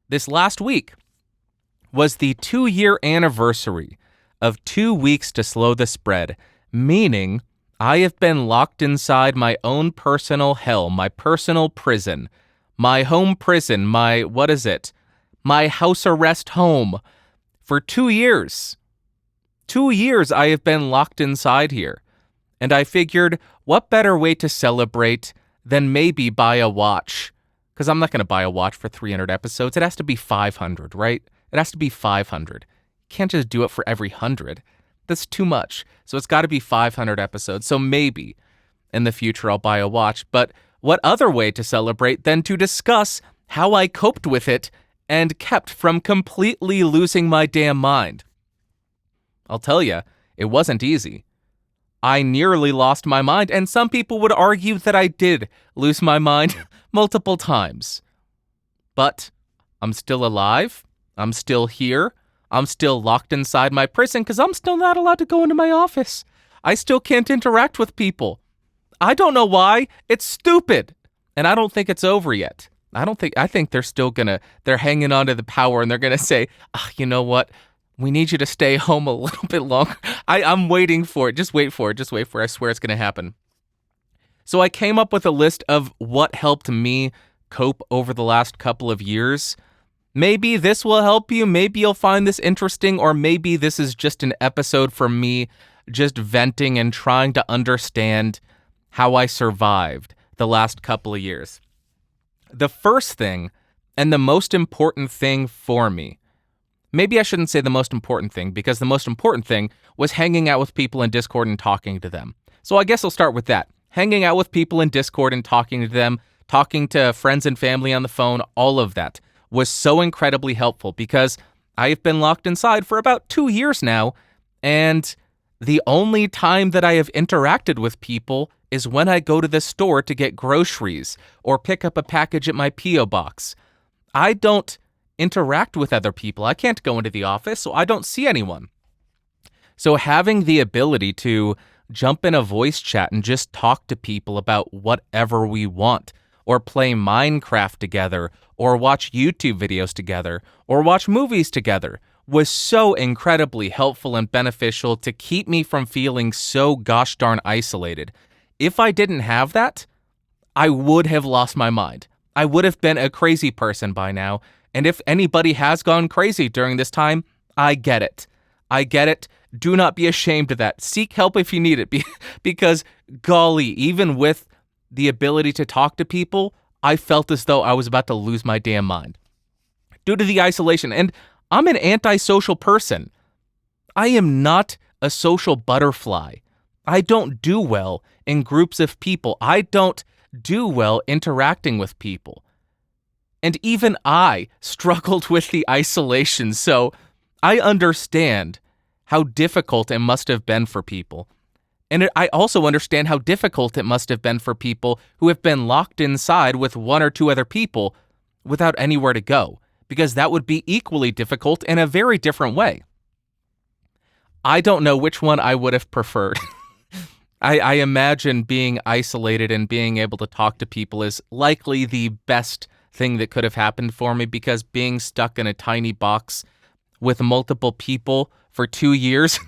This last week was the 2-year anniversary of 2 weeks to slow the spread, meaning I have been locked inside my own personal hell, my personal prison, my home prison, my house arrest home for 2 years. 2 years I have been locked inside here. And I figured, what better way to celebrate than maybe buy a watch? Because I'm not going to buy a watch for 300 episodes. It has to be 500, right? It has to be 500. You can't just do it for every 100. That's too much. So it's got to be 500 episodes. So maybe in the future I'll buy a watch. But what other way to celebrate than to discuss how I coped with it and kept from completely losing my damn mind? I'll tell you, it wasn't easy. I nearly lost my mind, and some people would argue that I did lose my mind multiple times. But I'm still alive. I'm still here. I'm still locked inside my prison because I'm still not allowed to go into my office. I still can't interact with people. I don't know why. It's stupid. And I don't think it's over yet. I think they're hanging on to the power, and they're going to say, you know what? We need you to stay home a little bit longer. I'm waiting for it. Just wait for it. I swear it's going to happen. So I came up with a list of what helped me cope over the last couple of years. Maybe this will help you. Maybe you'll find this interesting, or maybe this is just an episode for me just venting and trying to understand how I survived the last couple of years. The first thing, and the most important thing for me, maybe I shouldn't say the most important thing, because the most important thing was hanging out with people in Discord and talking to them. So I guess I'll start with that. Hanging out with people in Discord and talking to them, talking to friends and family on the phone, all of that was so incredibly helpful because I have been locked inside for about 2 years now, and the only time that I have interacted with people is when I go to the store to get groceries or pick up a package at my P.O. box. I don't interact with other people. I can't go into the office, so I don't see anyone. So having the ability to jump in a voice chat and just talk to people about whatever we want, or play Minecraft together, or watch YouTube videos together, or watch movies together, was so incredibly helpful and beneficial to keep me from feeling so gosh darn isolated. If I didn't have that, I would have lost my mind. I would have been a crazy person by now. And if anybody has gone crazy during this time, I get it. Do not be ashamed of that. Seek help if you need it, because golly, even with the ability to talk to people, I felt as though I was about to lose my damn mind due to the isolation. And I'm an antisocial person. I am not a social butterfly. I don't do well in groups of people. I don't do well interacting with people. And even I struggled with the isolation, so I understand how difficult it must have been for people. And I also understand how difficult it must have been for people who have been locked inside with 1 or 2 other people without anywhere to go, because that would be equally difficult in a very different way. I don't know which one I would have preferred. I imagine being isolated and being able to talk to people is likely the best thing that could have happened for me, because being stuck in a tiny box with multiple people for 2 years,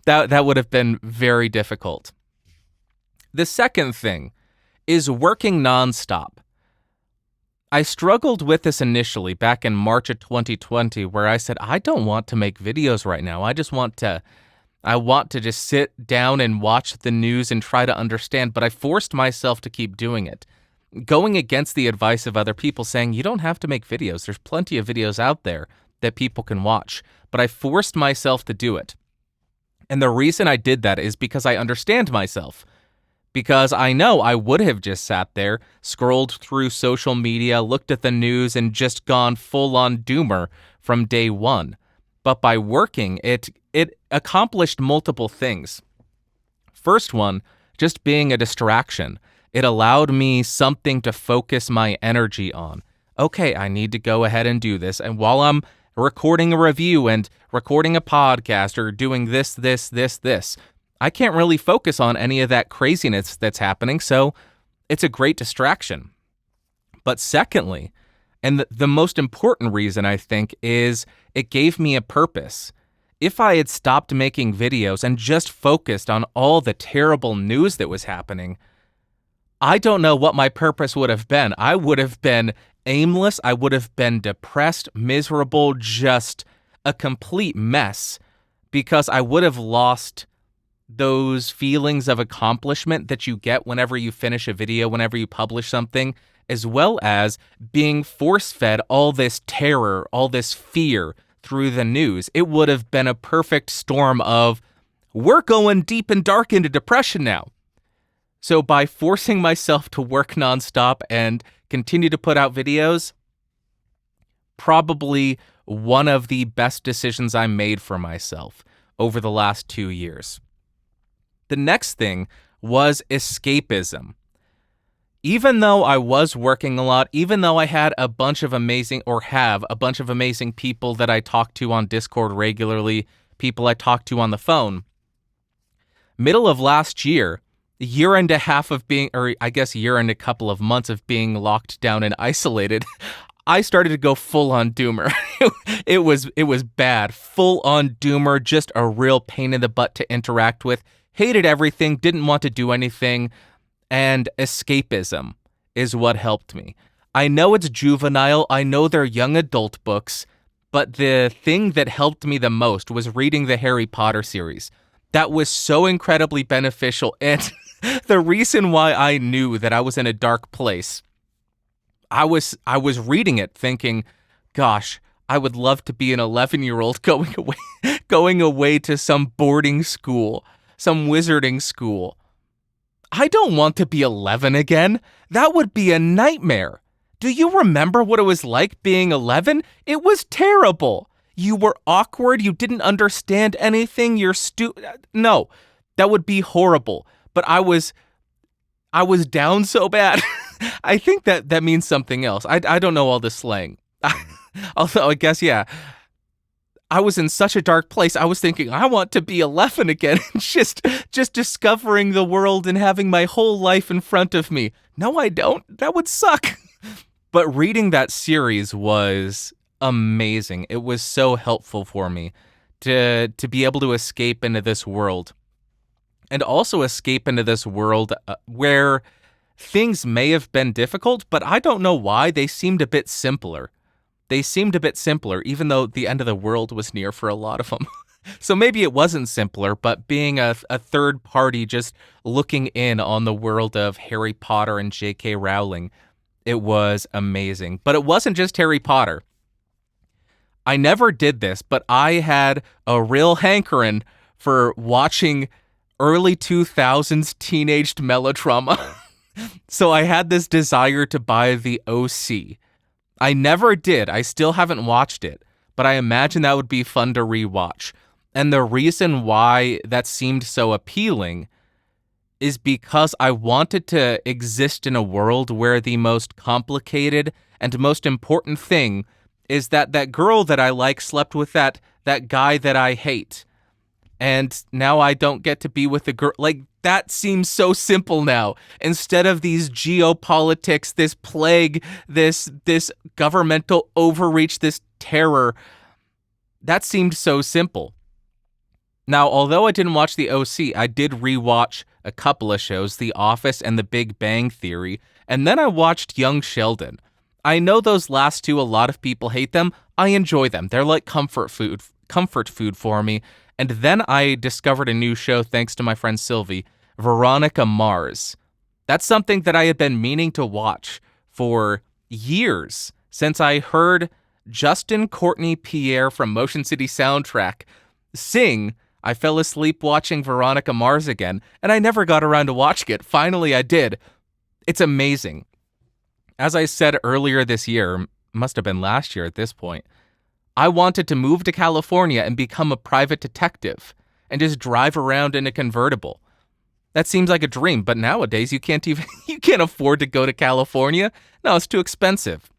that would have been very difficult. The second thing is working nonstop. I struggled with this initially back in March of 2020, where I said, I don't want to make videos right now. I want to just sit down and watch the news and try to understand, but I forced myself to keep doing it. Going against the advice of other people saying, you don't have to make videos. There's plenty of videos out there that people can watch. But I forced myself to do it. And the reason I did that is because I understand myself. Because I know I would have just sat there, scrolled through social media, looked at the news, and just gone full-on doomer from day one. But by working, it accomplished multiple things. First one, just being a distraction. It allowed me something to focus my energy on. Okay, I need to go ahead and do this. And while I'm recording a review and recording a podcast or doing this, I can't really focus on any of that craziness that's happening, so it's a great distraction. But secondly, And the most important reason, I think, is it gave me a purpose. If I had stopped making videos and just focused on all the terrible news that was happening, I don't know what my purpose would have been. I would have been aimless. I would have been depressed, miserable, just a complete mess, because I would have lost those feelings of accomplishment that you get whenever you finish a video, whenever you publish something, as well as being force-fed all this terror, all this fear through the news. It would have been a perfect storm of, we're going deep and dark into depression now. So by forcing myself to work nonstop and continue to put out videos, probably one of the best decisions I made for myself over the last 2 years. The next thing was escapism. Even though I was working a lot, even though I had have a bunch of amazing people that I talk to on Discord regularly, people I talk to on the phone, middle of last year, a year and a half of being, or I guess a year and a couple of months of being locked down and isolated, I started to go full on doomer. It was bad. Full on doomer, just a real pain in the butt to interact with. Hated everything, didn't want to do anything, and escapism is what helped me. I know it's juvenile, I know they're young adult books, but the thing that helped me the most was reading the Harry Potter series. That was so incredibly beneficial, and the reason why I knew that I was in a dark place, I was reading it thinking, gosh, I would love to be an 11-year-old going away to some boarding school, some wizarding school. I don't want to be 11 again. That would be a nightmare. Do you remember what it was like being 11? It was terrible. You were awkward. You didn't understand anything. No, that would be horrible. But I was down so bad. I think that means something else. I don't know all this slang. Although I guess, yeah. I was in such a dark place. I was thinking, I want to be 11 again, just discovering the world and having my whole life in front of me. No, I don't. That would suck. But reading that series was amazing. It was so helpful for me to be able to escape into this world, and also escape into this world where things may have been difficult, but I don't know why they seemed a bit simpler. Even though the end of the world was near for a lot of them. So maybe it wasn't simpler, but being a third party just looking in on the world of Harry Potter and J.K. Rowling, it was amazing. But it wasn't just Harry Potter. I never did this, but I had a real hankering for watching early 2000s teenaged melodrama. So I had this desire to buy The O.C. I never did. I still haven't watched it, but I imagine that would be fun to rewatch. And the reason why that seemed so appealing is because I wanted to exist in a world where the most complicated and most important thing is that girl that I like slept with that guy that I hate. And now I don't get to be with the girl. Like, that seems so simple now. Instead of these geopolitics, this plague, this governmental overreach, this terror, that seemed so simple. Now, although I didn't watch The O.C., I did rewatch a couple of shows, The Office and The Big Bang Theory, and then I watched Young Sheldon. I know those last two, a lot of people hate them. I enjoy them. They're like comfort food for me. And then I discovered a new show thanks to my friend Sylvie, Veronica Mars. That's something that I had been meaning to watch for years, since I heard Justin Courtney Pierre from Motion City Soundtrack sing I fell asleep watching Veronica Mars again, and I never got around to watching it. Finally, I did. It's amazing. As I said earlier this year, must have been last year at this point, I wanted to move to California and become a private detective and just drive around in a convertible. That seems like a dream, but nowadays you can't afford to go to California. No, it's too expensive.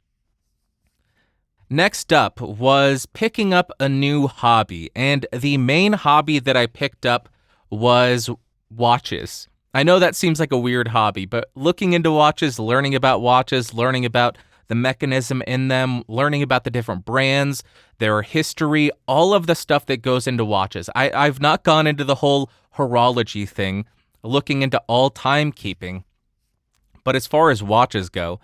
Next up was picking up a new hobby, and the main hobby that I picked up was watches. I know that seems like a weird hobby, but looking into watches, learning about the mechanism in them, learning about the different brands, their history, all of the stuff that goes into watches. I've not gone into the whole horology thing, looking into all timekeeping. But as far as watches go,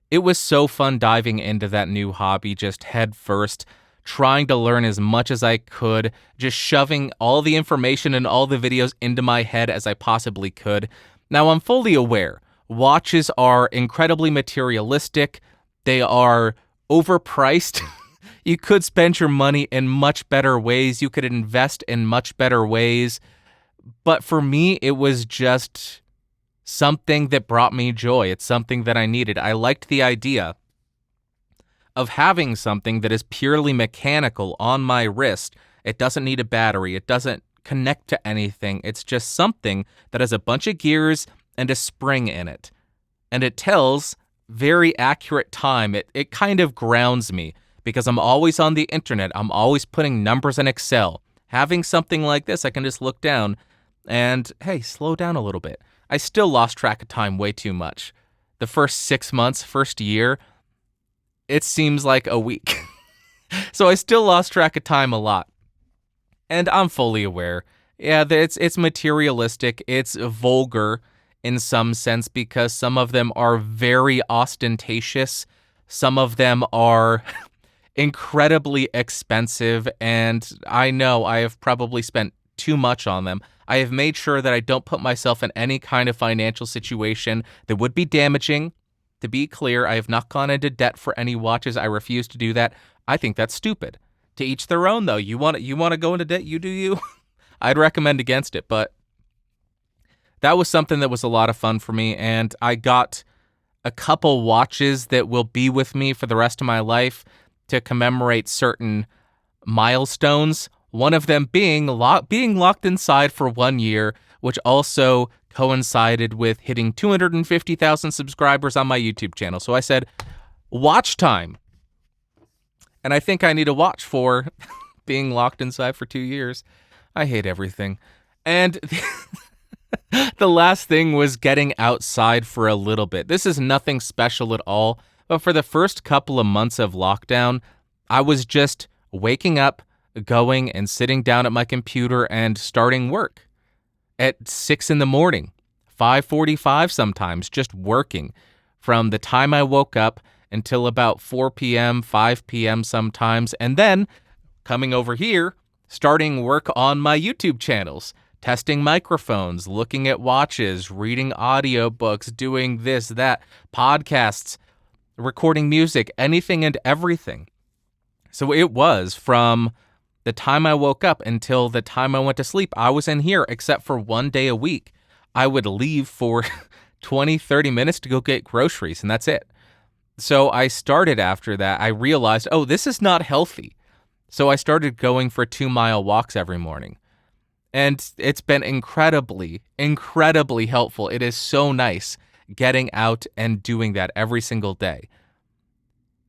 it was so fun diving into that new hobby just head first, trying to learn as much as I could, just shoving all the information and all the videos into my head as I possibly could. Now, I'm fully aware watches are incredibly materialistic. They are overpriced. You could spend your money in much better ways. You could invest in much better ways. But for me, it was just something that brought me joy. It's something that I needed. I liked the idea of having something that is purely mechanical on my wrist. It doesn't need a battery. It doesn't connect to anything. It's just something that has a bunch of gears and a spring in it. And it tells very accurate time. It kind of grounds me because I'm always on the internet. I'm always putting numbers in Excel. Having something like this, I can just look down and, hey, slow down a little bit. I still lost track of time way too much. The first 6 months, first year, it seems like a week. So I still lost track of time a lot. And I'm fully aware. Yeah, it's materialistic. It's vulgar in some sense because some of them are very ostentatious. Some of them are incredibly expensive. And I know I have probably spent too much on them. I have made sure that I don't put myself in any kind of financial situation that would be damaging. To be clear, I have not gone into debt for any watches. I refuse to do that. I think that's stupid. To each their own, though. You want to go into debt? You do you. I'd recommend against it, but that was something that was a lot of fun for me, and I got a couple watches that will be with me for the rest of my life to commemorate certain milestones. One of them being locked inside for 1 year, which also coincided with hitting 250,000 subscribers on my YouTube channel. So I said, watch time. And I think I need a watch for being locked inside for 2 years. I hate everything. And the last thing was getting outside for a little bit. This is nothing special at all, but for the first couple of months of lockdown, I was just waking up, going and sitting down at my computer and starting work at 6 in the morning, 5:45 sometimes, just working from the time I woke up until about 4 p.m., 5 p.m. sometimes, and then coming over here, starting work on my YouTube channels, testing microphones, looking at watches, reading audiobooks, doing this, that, podcasts, recording music, anything and everything. So it was from the time I woke up until the time I went to sleep, I was in here except for 1 day a week. I would leave for 20, 30 minutes to go get groceries, and that's it. So I started after that. I realized, oh, this is not healthy. So I started going for 2-mile walks every morning. And it's been incredibly, incredibly helpful. It is so nice getting out and doing that every single day.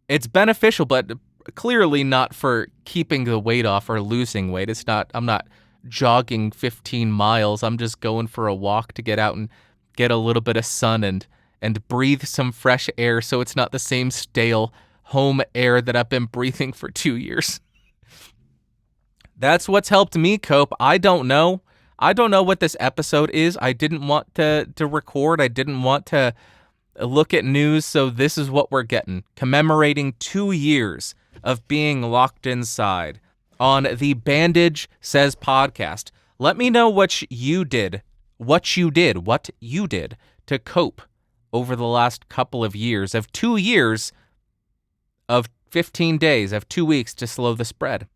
It's beneficial, but clearly not for keeping the weight off or losing weight. I'm not jogging 15 miles. I'm just going for a walk to get out and get a little bit of sun and breathe some fresh air so it's not the same stale home air that I've been breathing for 2 years. That's what's helped me cope. I don't know. I don't know what this episode is. I didn't want to record. I didn't want to look at news, so this is what we're getting. Commemorating 2 years of being locked inside on the Bandage Says podcast. Let me know what you did to cope over the last couple of years, of 2 years, of 15 days, of 2 weeks to slow the spread.